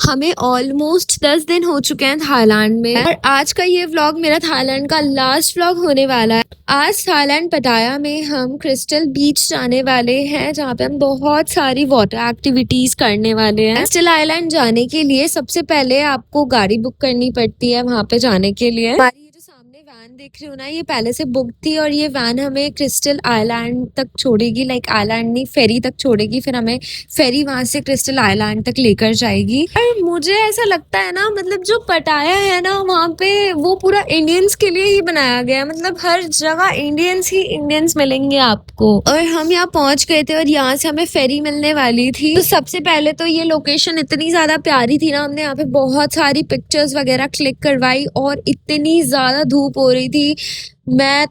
हमें ऑलमोस्ट 10 दिन हो चुके हैं थाईलैंड में और आज का ये व्लॉग मेरा थाईलैंड का लास्ट व्लॉग होने वाला है। आज थाईलैंड पटाया में हम क्रिस्टल बीच जाने वाले हैं जहाँ पे हम बहुत सारी वाटर एक्टिविटीज करने वाले हैं। क्रिस्टल आइलैंड जाने के लिए सबसे पहले आपको गाड़ी बुक करनी पड़ती है वहाँ पे जाने के लिए। हमारी ये जो सामने वैन देख रही हो ना, ये पहले से बुक थी और ये वैन हमें क्रिस्टल आइलैंड तक छोड़ेगी, लाइक आइलैंड नहीं फेरी तक छोड़ेगी, फिर हमें फेरी वहां से क्रिस्टल आइलैंड तक लेकर जाएगी। और मुझे ऐसा लगता है ना, मतलब जो पटाया है ना वहाँ पे वो पूरा इंडियंस के लिए ही बनाया गया है। मतलब हर जगह इंडियंस ही इंडियंस मिलेंगे आपको। और हम यहाँ पहुंच गए थे और यहाँ से हमें फेरी मिलने वाली थी। तो सबसे पहले तो ये लोकेशन इतनी ज्यादा प्यारी थी ना, हमने यहाँ पे बहुत सारी पिक्चर्स वगैरह क्लिक करवाई और इतनी ज्यादा धूप हो रही थी।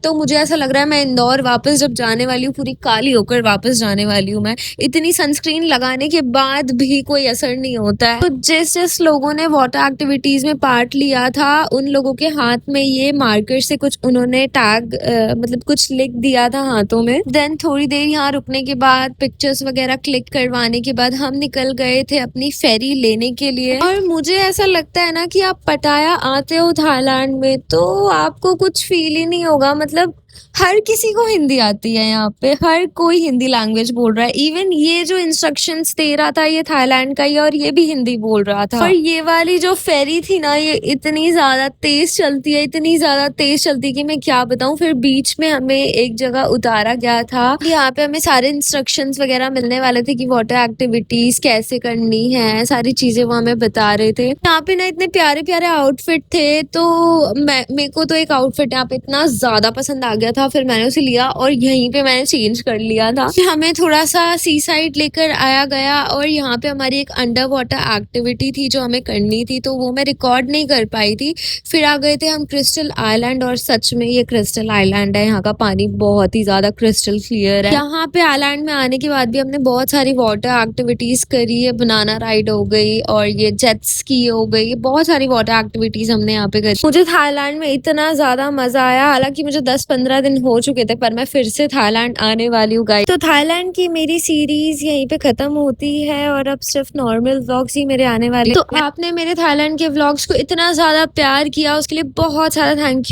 मुझे ऐसा लग रहा है मैं इंदौर वापस जब जाने वाली हूँ पूरी काली होकर वापस जाने वाली हूँ मैं। इतनी सनस्क्रीन लगाने के बाद भी कोई असर नहीं होता है। तो जिस लोगों ने वाटर एक्टिविटीज में पार्ट लिया था उन लोगों के हाथ में ये मार्कर से कुछ उन्होंने टैग मतलब कुछ लिख दिया था हाथों में। देन थोड़ी देर यहाँ रुकने के बाद पिक्चर्स वगैरह क्लिक करवाने के बाद हम निकल गए थे अपनी फेरी लेने के लिए। और मुझे ऐसा लगता है ना कि आप पटाया आते हो थाईलैंड में तो आपको कुछ फील ही नहीं होगा। मतलब हर किसी को हिंदी आती है, यहाँ पे हर कोई हिंदी लैंग्वेज बोल रहा है। इवन ये जो इंस्ट्रक्शंस दे रहा था ये थाईलैंड का ही और ये भी हिंदी बोल रहा था। और ये वाली जो फेरी थी ना ये इतनी ज्यादा तेज चलती है, इतनी ज्यादा तेज चलती है कि मैं क्या बताऊं। फिर बीच में हमें एक जगह उतारा गया था, यहाँ पे हमें सारे इंस्ट्रक्शंस वगैरह मिलने वाले थे कि वाटर एक्टिविटीज कैसे करनी है, सारी चीजें वो हमें बता रहे थे। यहाँ पे ना इतने प्यारे प्यारे आउटफिट थे तो मेरे को तो एक आउटफिट यहाँ पे इतना ज्यादा पसंद आ गया था, फिर मैंने उसे लिया और यहीं पे मैंने चेंज कर लिया था। हमें थोड़ा सा सी साइड लेकर आया गया और यहाँ पे हमारी एक अंडर वाटर एक्टिविटी थी जो हमें करनी थी, तो वो मैं रिकॉर्ड नहीं कर पाई थी। फिर आ गए थे हम क्रिस्टल आइलैंड और सच में ये क्रिस्टल आइलैंड है। यहाँ का पानी बहुत ही ज्यादा क्रिस्टल क्लियर है। यहाँ पे आइलैंड में आने के बाद भी हमने बहुत सारी वाटर एक्टिविटीज करी है। बनाना राइड हो गई और ये जेट स्की हो गई, बहुत सारी वाटर एक्टिविटीज हमने यहाँ पे करी। मुझे थाईलैंड में इतना ज्यादा मजा आया, हालांकि मुझे 10-15 दिन हो चुके थे पर मैं फिर से थाईलैंड आने वाली हूँ गाइस। तो थाईलैंड की मेरी सीरीज यहीं पे खत्म होती है और अब सिर्फ नॉर्मल व्लॉग्स ही मेरे आने वाले। तो आपने मेरे थाईलैंड के व्लॉग्स को इतना ज्यादा प्यार किया उसके लिए बहुत सारा थैंक यू।